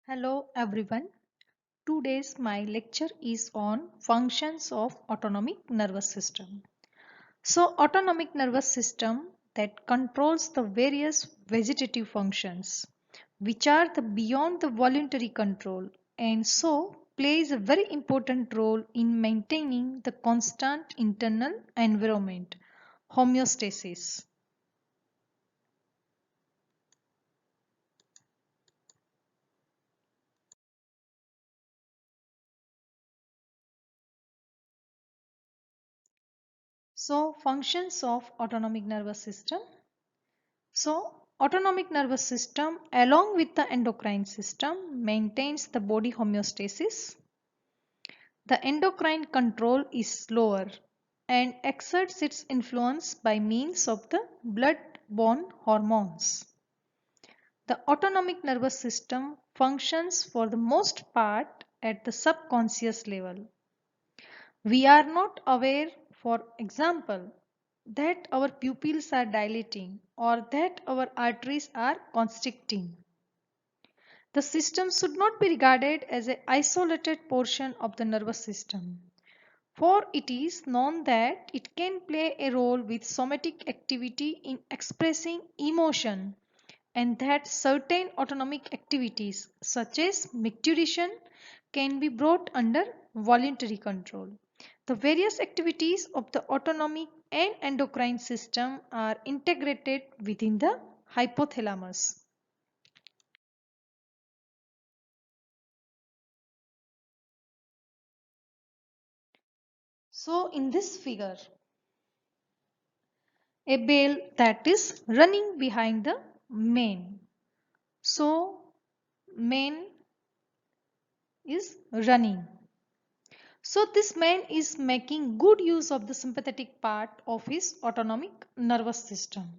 Hello everyone. Today's my lecture is on functions of autonomic nervous system. So autonomic nervous system that controls the various vegetative functions which are the beyond the voluntary control and so plays a very important role in maintaining the constant internal environment homeostasis. So functions of autonomic nervous system. So, autonomic nervous system along with the endocrine system maintains the body homeostasis. The endocrine control is slower and exerts its influence by means of the blood-borne hormones. The autonomic nervous system functions for the most part at the subconscious level. We are not aware, for example, that our pupils are dilating or that our arteries are constricting. The system should not be regarded as an isolated portion of the nervous system, for it is known that it can play a role with somatic activity in expressing emotion and that certain autonomic activities such as micturition can be brought under voluntary control. The various activities of the autonomic and endocrine system are integrated within the hypothalamus. So in this figure, a bell that is running behind the mane. So mane is running. So this man is making good use of the sympathetic part of his autonomic nervous system.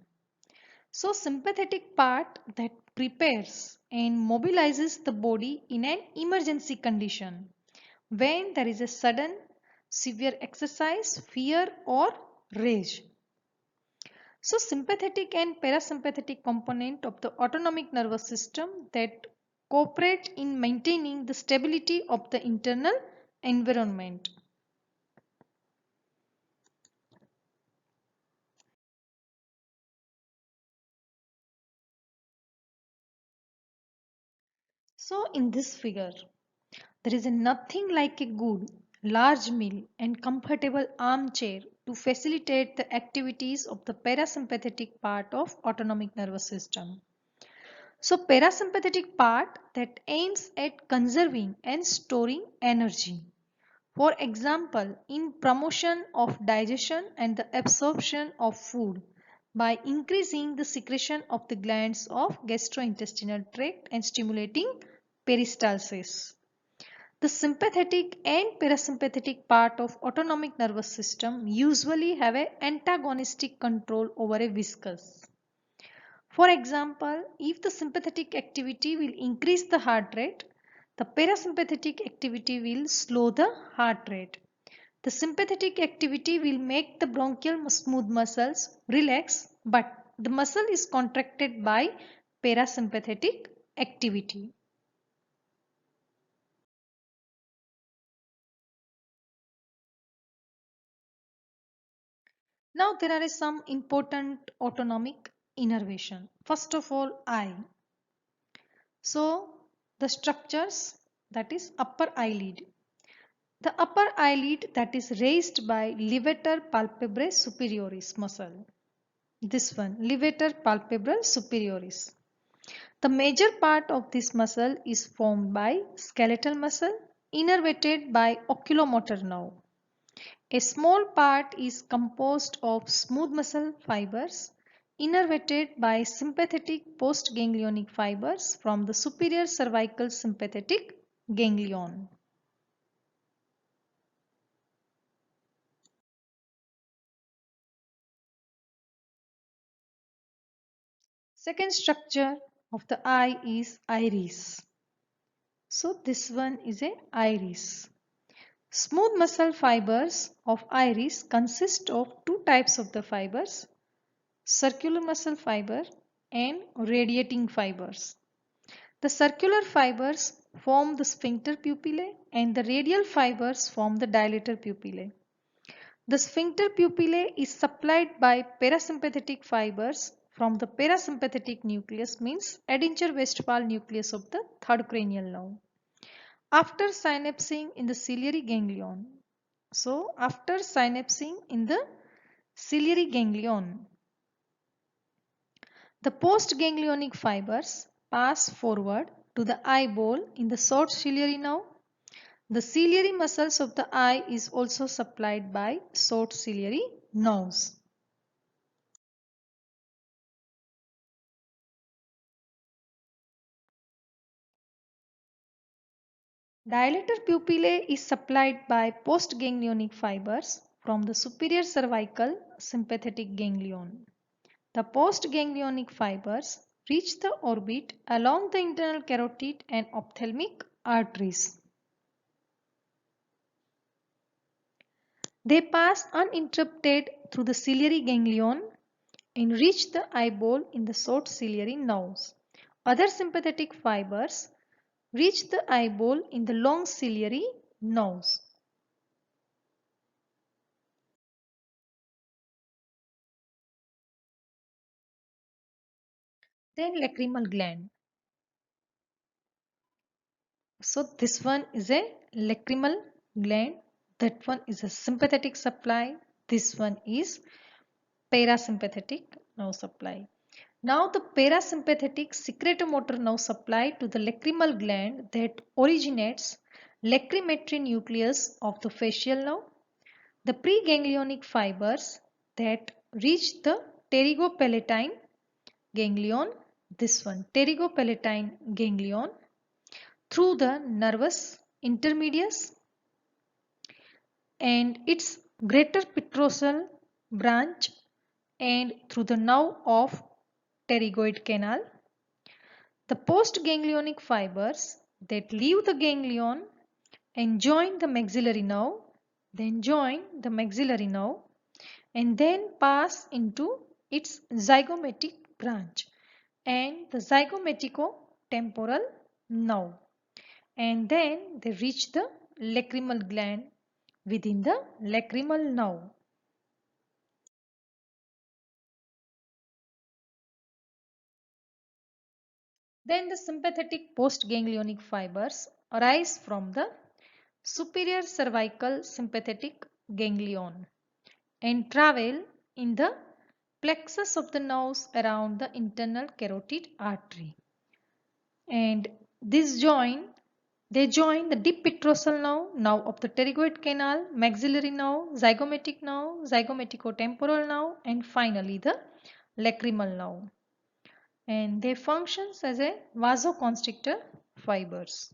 So sympathetic part that prepares and mobilizes the body in an emergency condition when there is a sudden severe exercise, fear or rage. So sympathetic and parasympathetic component of the autonomic nervous system that cooperate in maintaining the stability of the internal environment. So in this figure, there is nothing like a good large meal and comfortable armchair to facilitate the activities of the parasympathetic part of autonomic nervous system. So parasympathetic part that aims at conserving and storing energy. For example, in promotion of digestion and the absorption of food by increasing the secretion of the glands of gastrointestinal tract and stimulating peristalsis. The sympathetic and parasympathetic part of autonomic nervous system usually have an antagonistic control over a viscous. For example, if the sympathetic activity will increase the heart rate, the parasympathetic activity will slow the heart rate. The sympathetic activity will make the bronchial smooth muscles relax, but the muscle is contracted by parasympathetic activity. Now there are some important autonomic innervation. First of all, eye. So the structures, that is upper eyelid. The upper eyelid that is raised by levator palpebrae superioris muscle. This one, levator palpebrae superioris. The major part of this muscle is formed by skeletal muscle innervated by oculomotor nerve. A small part is composed of smooth muscle fibers innervated by sympathetic postganglionic fibers from the superior cervical sympathetic ganglion. Second structure of the eye is iris. So this one is a iris. Smooth muscle fibers of iris consist of two types of the fibers, circular muscle fiber and radiating fibers. The circular fibers form the sphincter pupillae and the radial fibers form the dilator pupillae. The sphincter pupillae is supplied by parasympathetic fibers from the parasympathetic nucleus, means Edinger-Westphal nucleus of the third cranial nerve. After synapsing in the ciliary ganglion. So, after synapsing in the ciliary ganglion, the postganglionic fibers pass forward to the eyeball in the short ciliary nerve. The ciliary muscles of the eye is also supplied by short ciliary nerves. Dilator pupillae is supplied by postganglionic fibers from the superior cervical sympathetic ganglion. The postganglionic fibers reach the orbit along the internal carotid and ophthalmic arteries. They pass uninterrupted through the ciliary ganglion and reach the eyeball in the short ciliary nerves. Other sympathetic fibers reach the eyeball in the long ciliary nerves. Then lacrimal gland. So this one is a lacrimal gland. That one is a sympathetic supply. This one is parasympathetic nerve supply. Now the parasympathetic secretomotor nerve supply to the lacrimal gland that originates lacrimetric nucleus of the facial nerve. The preganglionic fibers that reach the pterygopalatine ganglion, this one pterygopalatine ganglion, through the nervus intermedius and its greater petrosal branch and through the nerve of pterygoid canal. The postganglionic fibers that leave the ganglion and join the maxillary nerve, then join the maxillary nerve and then pass into its zygomatic branch and the zygomatico-temporal nerve, and then they reach the lacrimal gland within the lacrimal nerve. Then the sympathetic postganglionic fibers arise from the superior cervical sympathetic ganglion and travel in the plexus of the nerves around the internal carotid artery. And they join the deep petrosal nerve of the pterygoid canal, maxillary nerve, zygomatic nerve, zygomatico-temporal nerve, and finally the lacrimal nerve. And they functions as a vasoconstrictor fibers.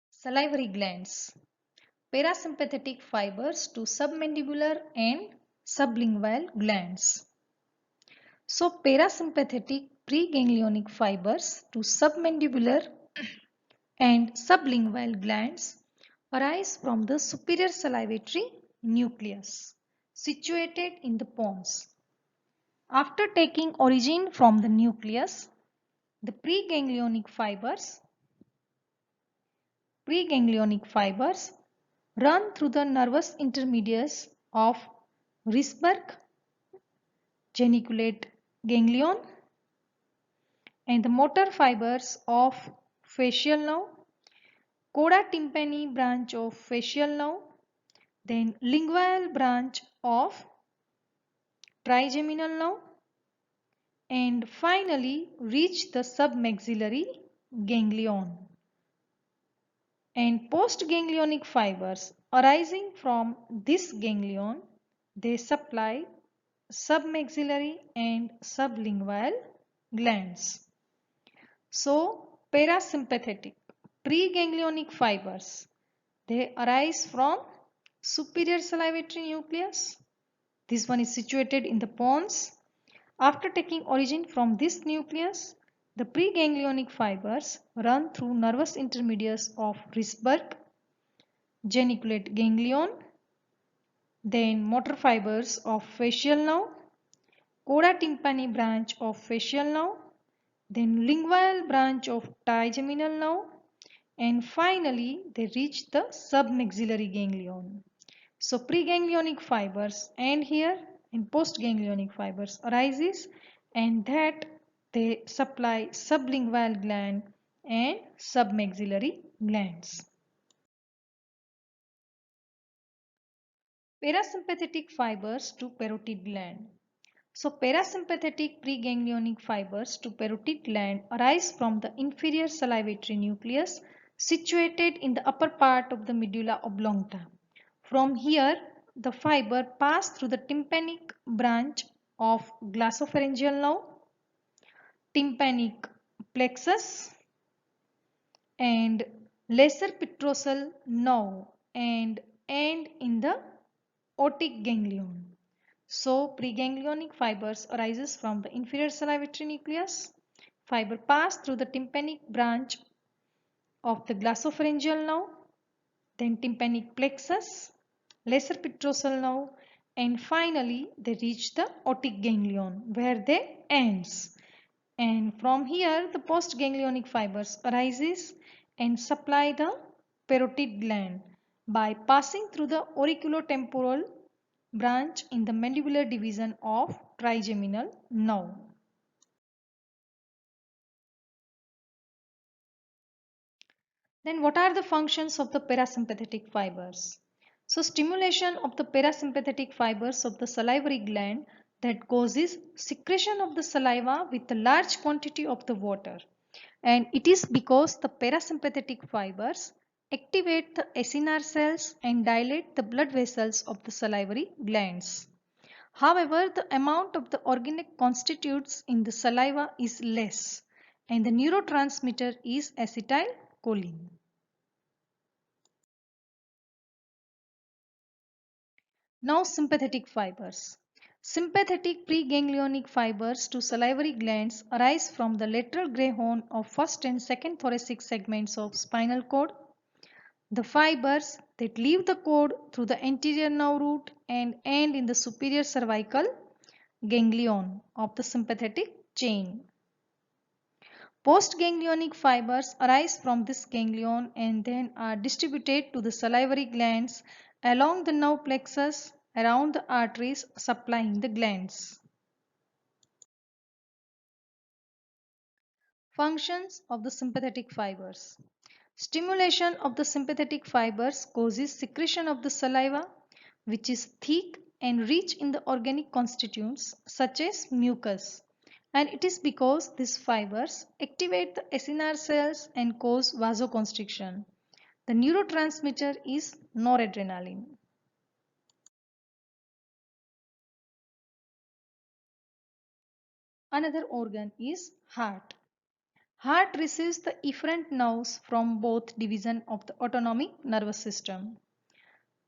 Salivary glands. Parasympathetic fibers to submandibular and sublingual glands. So parasympathetic preganglionic fibers to submandibular and sublingual glands arise from the superior salivatory nucleus situated in the pons. After taking origin from the nucleus, the preganglionic fibers run through the nervous intermediates of Risberg geniculate ganglion and the motor fibers of facial nerve, coda tympani branch of facial nerve, then lingual branch of trigeminal nerve, and finally reach the submaxillary ganglion. And postganglionic fibers arising from this ganglion, they supply submaxillary and sublingual glands. So parasympathetic preganglionic fibers, they arise from superior salivatory nucleus. This one is situated in the pons. After taking origin from this nucleus, the preganglionic fibers run through nervous intermediates of Risberg geniculate ganglion, then motor fibers of facial nerve, coda tympani branch of facial nerve, then lingual branch of trigeminal nerve, and finally they reach the submaxillary ganglion. So preganglionic fibers end here and postganglionic fibers arises, and that they supply sublingual gland and submaxillary glands. Parasympathetic fibers to parotid gland. So parasympathetic preganglionic fibers to parotid gland arise from the inferior salivatory nucleus situated in the upper part of the medulla oblongata. From here, the fiber pass through the tympanic branch of glossopharyngeal nerve, tympanic plexus, and lesser petrosal nerve and end in the otic ganglion. So preganglionic fibers arises from the inferior salivatory nucleus. Fiber pass through the tympanic branch of the glossopharyngeal nerve, then tympanic plexus, lesser petrosal nerve, and finally they reach the otic ganglion where they ends. And from here the postganglionic fibers arises and supply the parotid gland by passing through the auriculotemporal branch in the mandibular division of trigeminal nerve. Then what are the functions of the parasympathetic fibers? So stimulation of the parasympathetic fibers of the salivary gland that causes secretion of the saliva with a large quantity of the water. And it is because the parasympathetic fibers activate the acinar cells and dilate the blood vessels of the salivary glands. However, the amount of the organic constituents in the saliva is less and the neurotransmitter is acetylcholine. Now sympathetic fibers. Sympathetic preganglionic fibers to salivary glands arise from the lateral gray horn of first and second thoracic segments of spinal cord. The fibers that leave the cord through the anterior nerve root and end in the superior cervical ganglion of the sympathetic chain. Postganglionic fibers arise from this ganglion and then are distributed to the salivary glands along the nerve plexus around the arteries supplying the glands. Functions of the sympathetic fibers. Stimulation of the sympathetic fibers causes secretion of the saliva, which is thick and rich in the organic constituents such as mucus. And it is because these fibers activate the acinar cells and cause vasoconstriction. The neurotransmitter is noradrenaline. Another organ is heart. Heart receives the efferent nerves from both divisions of the autonomic nervous system.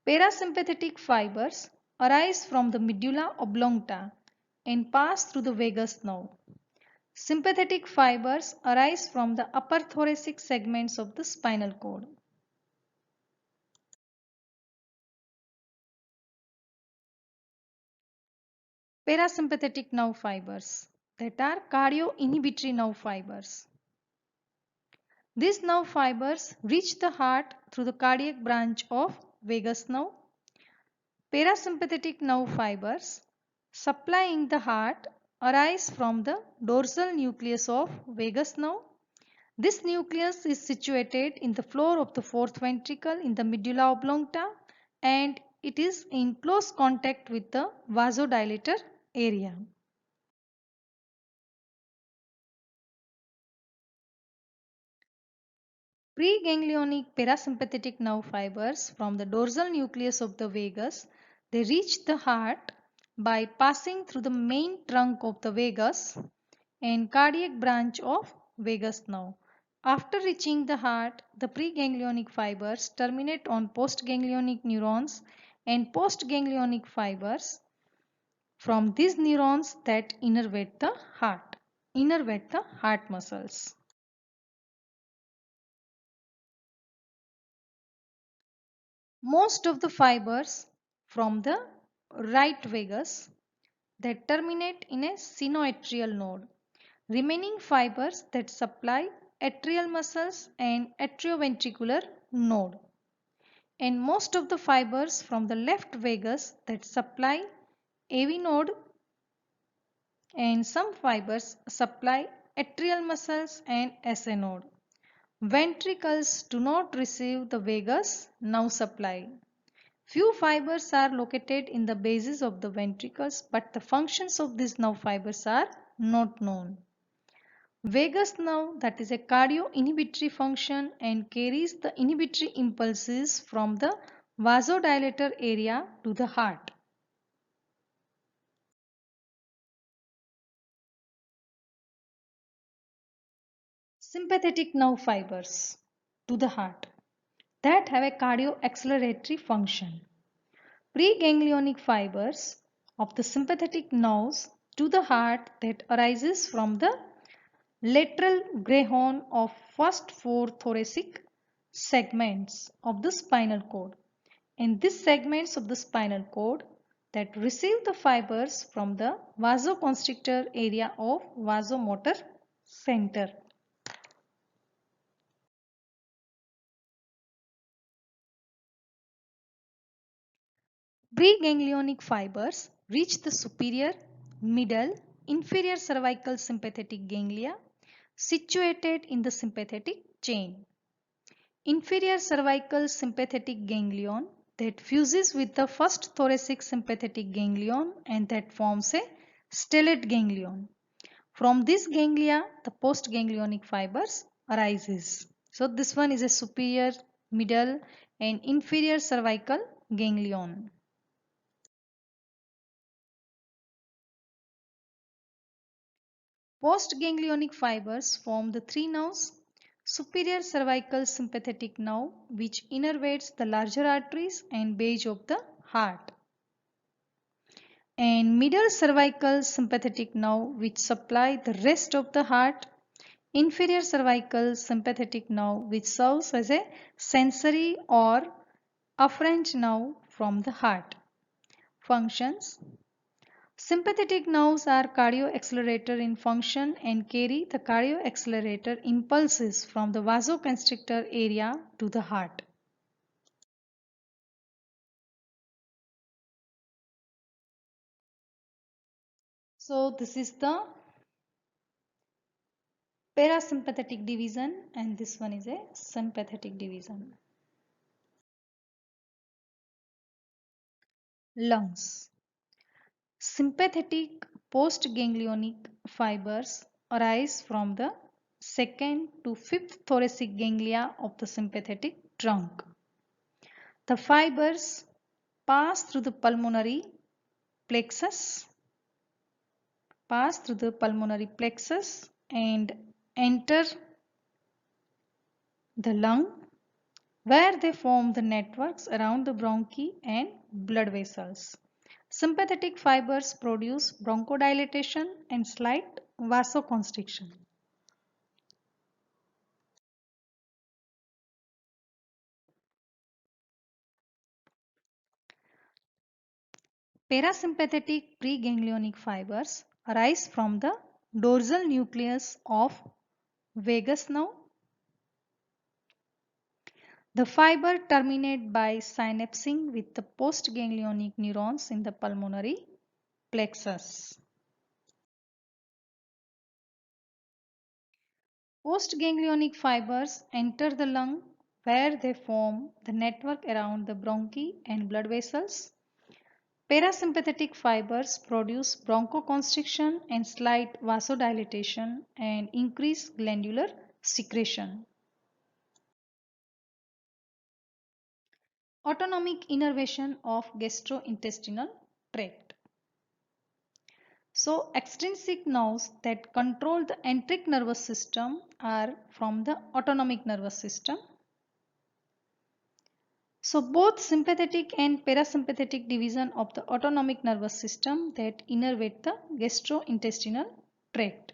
Parasympathetic fibers arise from the medulla oblongata and pass through the vagus nerve. Sympathetic fibers arise from the upper thoracic segments of the spinal cord. Parasympathetic nerve fibers that are cardioinhibitory nerve fibers. These nerve fibers reach the heart through the cardiac branch of vagus nerve. Parasympathetic nerve fibers supplying the heart arise from the dorsal nucleus of vagus nerve. This nucleus is situated in the floor of the fourth ventricle in the medulla oblongata and it is in close contact with the vasodilator area. Preganglionic parasympathetic nerve fibers from the dorsal nucleus of the vagus, they reach the heart by passing through the main trunk of the vagus and cardiac branch of vagus nerve. After reaching the heart, the preganglionic fibers terminate on postganglionic neurons and postganglionic fibers from these neurons that innervate the heart muscles. Most of the fibers from the right vagus that terminate in a sinoatrial node. Remaining fibers that supply atrial muscles and atrioventricular node. And most of the fibers from the left vagus that supply AV node, and some fibers supply atrial muscles and SA node. Ventricles do not receive the vagus nerve supply. Few fibers are located in the bases of the ventricles, but the functions of these nerve fibers are not known. Vagus nerve, that is a cardio-inhibitory function and carries the inhibitory impulses from the vasodilator area to the heart. Sympathetic nerve fibers to the heart that have a cardio-acceleratory function. Preganglionic fibers of the sympathetic nerves to the heart that arises from the lateral gray horn of first four thoracic segments of the spinal cord, and these segments of the spinal cord that receive the fibers from the vasoconstrictor area of vasomotor center. Preganglionic fibers reach the superior, middle, inferior cervical sympathetic ganglia situated in the sympathetic chain. Inferior cervical sympathetic ganglion that fuses with the first thoracic sympathetic ganglion and that forms a stellate ganglion. From this ganglia, the postganglionic fibers arises. So this one is a superior, middle and inferior cervical ganglion. Postganglionic fibers form the three nerves: superior cervical sympathetic nerve, which innervates the larger arteries and base of the heart, and middle cervical sympathetic nerve, which supply the rest of the heart; inferior cervical sympathetic nerve, which serves as a sensory or afferent nerve from the heart. Functions: sympathetic nerves are cardioaccelerator in function and carry the cardioaccelerator impulses from the vasoconstrictor area to the heart. So this is the parasympathetic division and this one is a sympathetic division. Lungs. Sympathetic postganglionic fibers arise from the second to fifth thoracic ganglia of the sympathetic trunk. The fibers pass through the pulmonary plexus, and enter the lung, where they form the networks around the bronchi and blood vessels. Sympathetic fibers produce bronchodilation and slight vasoconstriction. Parasympathetic preganglionic fibers arise from the dorsal nucleus of vagus nerve. The fiber terminate by synapsing with the postganglionic neurons in the pulmonary plexus. Postganglionic fibers enter the lung, where they form the network around the bronchi and blood vessels. Parasympathetic fibers produce bronchoconstriction and slight vasodilatation and increase glandular secretion. Autonomic innervation of gastrointestinal tract. So extrinsic nerves that control the enteric nervous system are from the autonomic nervous system. So both sympathetic and parasympathetic division of the autonomic nervous system that innervate the gastrointestinal tract.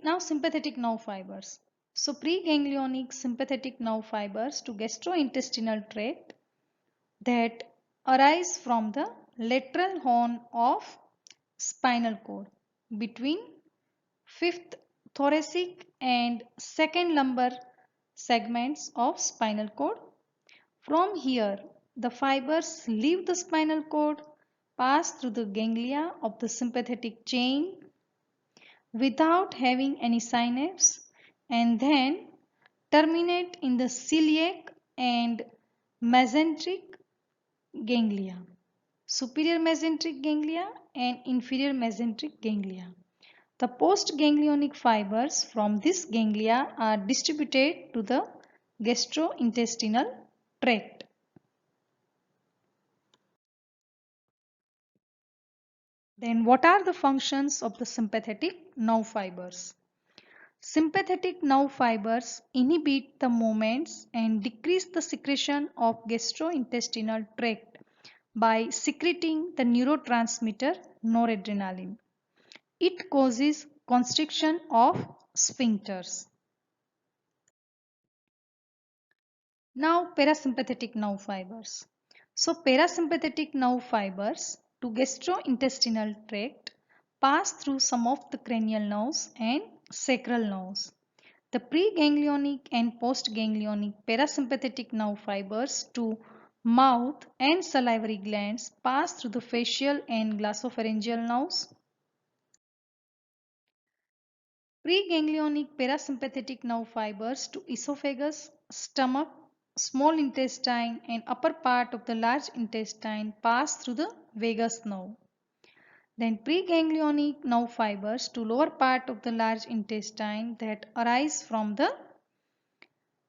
Now sympathetic nerve fibers. So preganglionic sympathetic nerve fibers to gastrointestinal tract that arise from the lateral horn of spinal cord between fifth thoracic and second lumbar segments of spinal cord. From here, the fibers leave the spinal cord, pass through the ganglia of the sympathetic chain without having any synapse, and then terminate in the celiac and mesenteric ganglia, superior mesenteric ganglia and inferior mesenteric ganglia. The postganglionic fibers from this ganglia are distributed to the gastrointestinal tract. Then what are the functions of the sympathetic nerve fibers? Sympathetic nerve fibers inhibit the movements and decrease the secretion of gastrointestinal tract by secreting the neurotransmitter noradrenaline. It causes constriction of sphincters. Now parasympathetic nerve fibers. So parasympathetic nerve fibers to gastrointestinal tract pass through some of the cranial nerves and sacral nerves. The preganglionic and postganglionic parasympathetic nerve fibers to mouth and salivary glands pass through the facial and glossopharyngeal nerves. Preganglionic parasympathetic nerve fibers to esophagus, stomach, small intestine and upper part of the large intestine pass through the vagus nerve. Then preganglionic nerve fibers to lower part of the large intestine that arise from the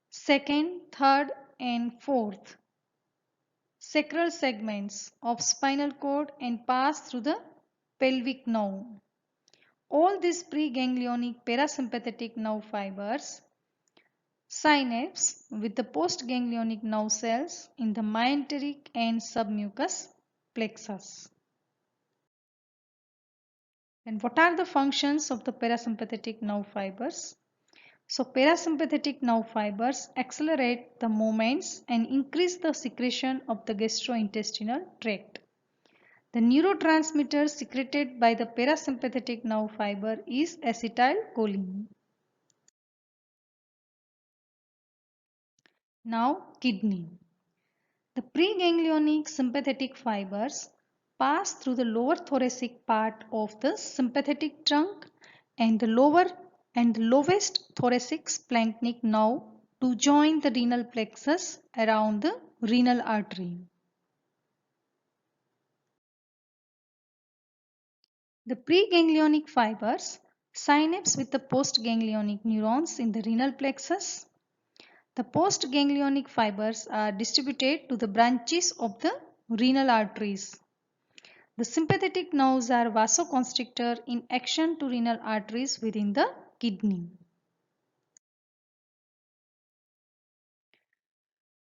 second, third and fourth sacral segments of spinal cord and pass through the pelvic nerve. All these preganglionic parasympathetic nerve fibers synapse with the postganglionic nerve cells in the myenteric and submucous plexus. And what are the functions of the parasympathetic nerve fibers? So parasympathetic nerve fibers accelerate the movements and increase the secretion of the gastrointestinal tract. The neurotransmitter secreted by the parasympathetic nerve fiber is acetylcholine. Now kidney. The preganglionic sympathetic fibers pass through the lower thoracic part of the sympathetic trunk and the lowest thoracic splanchnic nerve to join the renal plexus around the renal artery. The preganglionic fibers synapse with the postganglionic neurons in the renal plexus. The postganglionic fibers are distributed to the branches of the renal arteries. The sympathetic nerves are vasoconstrictor in action to renal arteries within the kidney.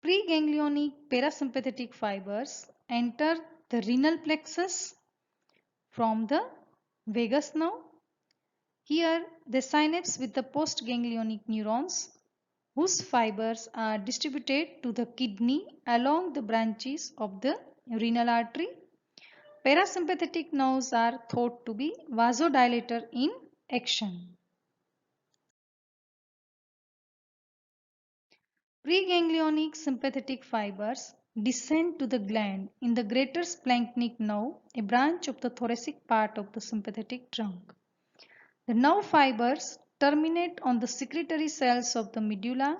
Preganglionic parasympathetic fibers enter the renal plexus from the vagus nerve. Here they synapse with the postganglionic neurons whose fibers are distributed to the kidney along the branches of the renal artery. Parasympathetic nerves are thought to be vasodilator in action. Preganglionic sympathetic fibers descend to the gland in the greater splanchnic nerve, a branch of the thoracic part of the sympathetic trunk. The nerve fibers terminate on the secretory cells of the medulla,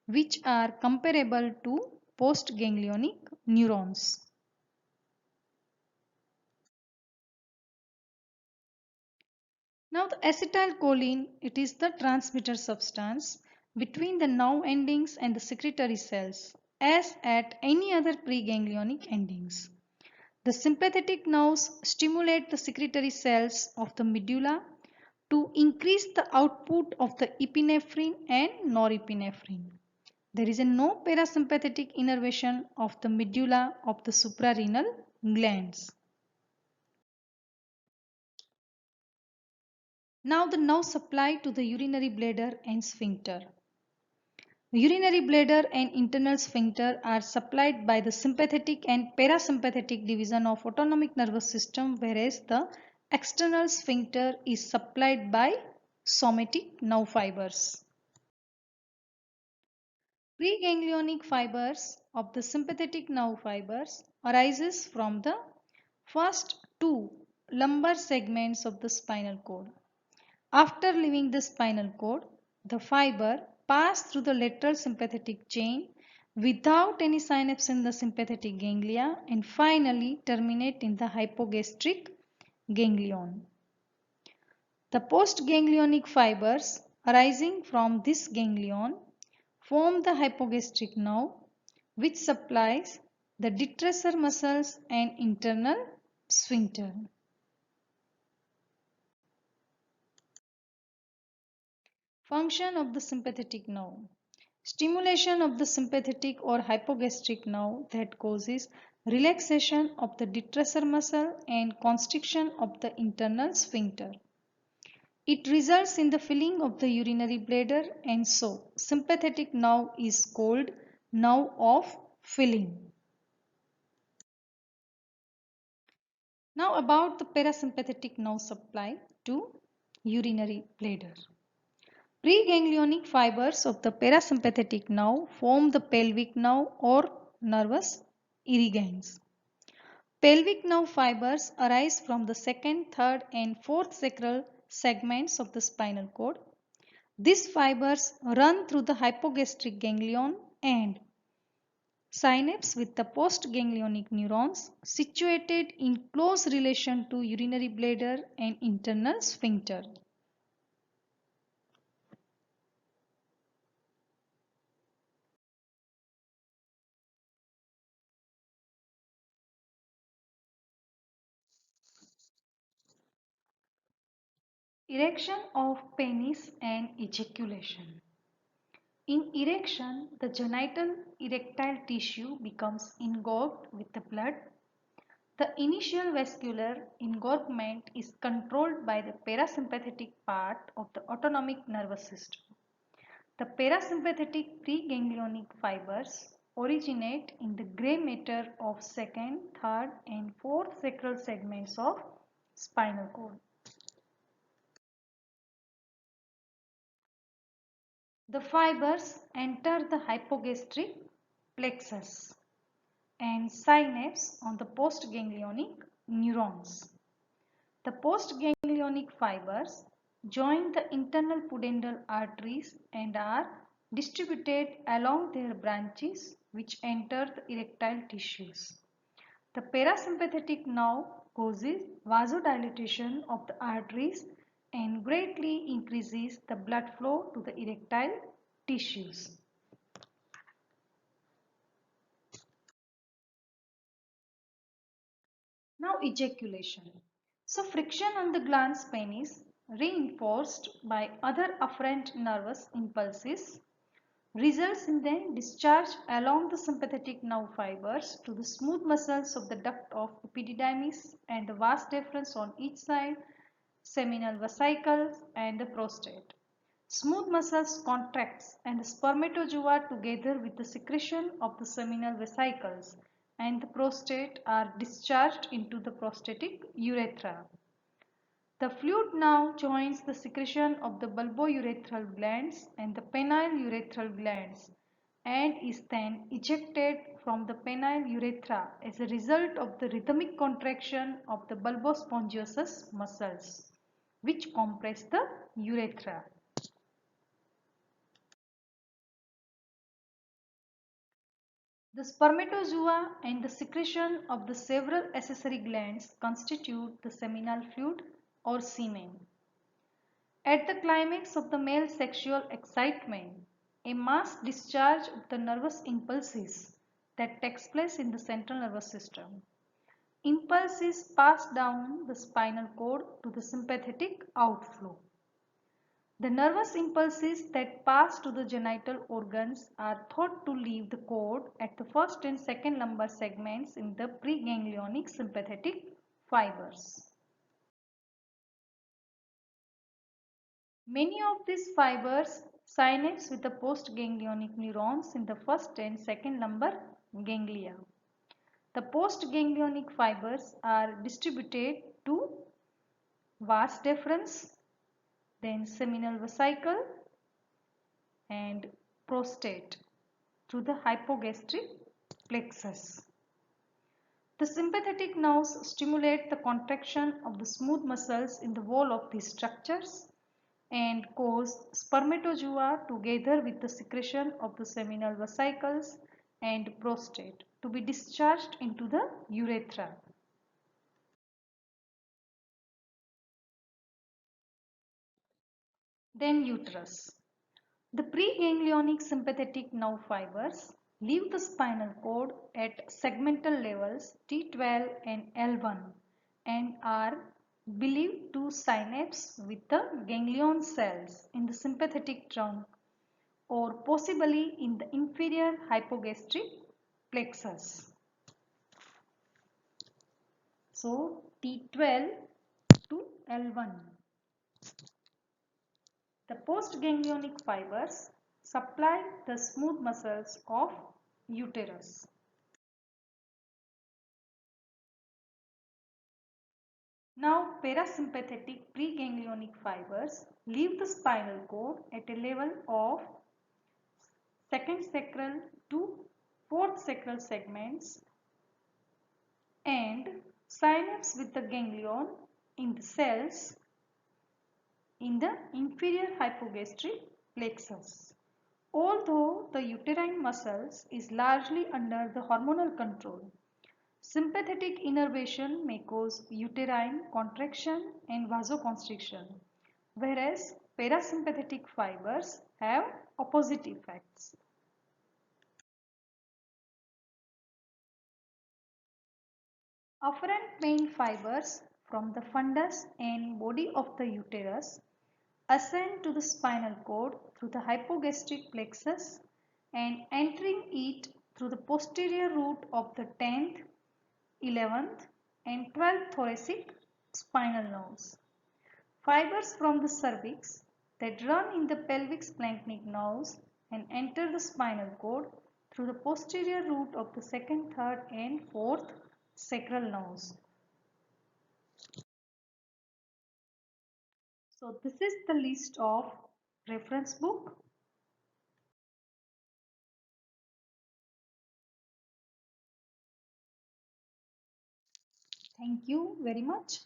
which are comparable to postganglionic neurons. Now the acetylcholine, it is the transmitter substance between the nerve endings and the secretory cells as at any other preganglionic endings. The sympathetic nerves stimulate the secretory cells of the medulla to increase the output of the epinephrine and norepinephrine. There is no parasympathetic innervation of the medulla of the suprarenal glands. Now the nerve supply to the urinary bladder and sphincter. Urinary bladder and internal sphincter are supplied by the sympathetic and parasympathetic division of autonomic nervous system, whereas the external sphincter is supplied by somatic nerve fibers. Preganglionic fibers of the sympathetic nerve fibers arises from the first two lumbar segments of the spinal cord. After leaving the spinal cord, the fiber pass through the lateral sympathetic chain without any synapse in the sympathetic ganglia and finally terminate in the hypogastric ganglion. The postganglionic fibers arising from this ganglion form the hypogastric nerve, which supplies the detressor muscles and internal sphincter. Function of the sympathetic nerve. Stimulation of the sympathetic or hypogastric nerve that causes relaxation of the detressor muscle and constriction of the internal sphincter. It results in the filling of the urinary bladder, and so sympathetic nerve is called nerve of filling. Now about the parasympathetic nerve supply to urinary bladder. Preganglionic fibers of the parasympathetic nerve form the pelvic nerve or nervus irrigens. Pelvic nerve fibers arise from the second, third and fourth sacral segments of the spinal cord. These fibers run through the hypogastric ganglion and synapse with the postganglionic neurons situated in close relation to urinary bladder and internal sphincter. Erection of penis and ejaculation. In erection, the genital erectile tissue becomes engorged with the blood. The initial vascular engorgement is controlled by the parasympathetic part of the autonomic nervous system. The parasympathetic preganglionic fibers originate in the gray matter of second, third and fourth sacral segments of spinal cord. The fibers enter the hypogastric plexus and synapse on the postganglionic neurons. The postganglionic fibers join the internal pudendal arteries and are distributed along their branches which enter the erectile tissues. The parasympathetic nerve causes vasodilatation of the arteries and greatly increases the blood flow to the erectile tissues. Now ejaculation. So friction on the glans penis reinforced by other afferent nervous impulses results in the discharge along the sympathetic nerve fibers to the smooth muscles of the duct of epididymis and the vas deferens on each side, seminal vesicles and the prostate. Smooth muscles contracts and the spermatozoa together with the secretion of the seminal vesicles and the prostate are discharged into the prostatic urethra. The fluid now joins the secretion of the bulbourethral glands and the penile urethral glands and is then ejected from the penile urethra as a result of the rhythmic contraction of the bulbospongiosus muscles which compress the urethra. The spermatozoa and the secretion of the several accessory glands constitute the seminal fluid or semen. At the climax of the male sexual excitement, a mass discharge of the nervous impulses that takes place in the central nervous system. Impulses pass down the spinal cord to the sympathetic outflow. The nervous impulses that pass to the genital organs are thought to leave the cord at the first and second lumbar segments in the preganglionic sympathetic fibers. Many of these fibers synapse with the postganglionic neurons in the first and second lumbar ganglia. The postganglionic fibers are distributed to vas deferens, then seminal vesicle and prostate through the hypogastric plexus. The sympathetic nerves stimulate the contraction of the smooth muscles in the wall of these structures and cause spermatozoa together with the secretion of the seminal vesicles and prostate to be discharged into the urethra. Then uterus. The preganglionic sympathetic nerve fibers leave the spinal cord at segmental levels T12 and L1 and are believed to synapse with the ganglion cells in the sympathetic trunk or possibly in the inferior hypogastric plexus. So T12 to L1. The postganglionic fibers supply the smooth muscles of uterus. Now parasympathetic preganglionic fibers leave the spinal cord at a level of second sacral to fourth sacral segments and synapse with the ganglion in the cells in the inferior hypogastric plexus. Although the uterine muscles is largely under the hormonal control, sympathetic innervation may cause uterine contraction and vasoconstriction, whereas parasympathetic fibers have opposite effects. Afferent main fibers from the fundus and body of the uterus ascend to the spinal cord through the hypogastric plexus and entering it through the posterior root of the 10th, 11th and 12th thoracic spinal nerves. Fibers from the cervix that run in the pelvic splanchnic nerves and enter the spinal cord through the posterior root of the 2nd, 3rd and 4th sacral nerves. So this is the list of reference book. Thank you very much.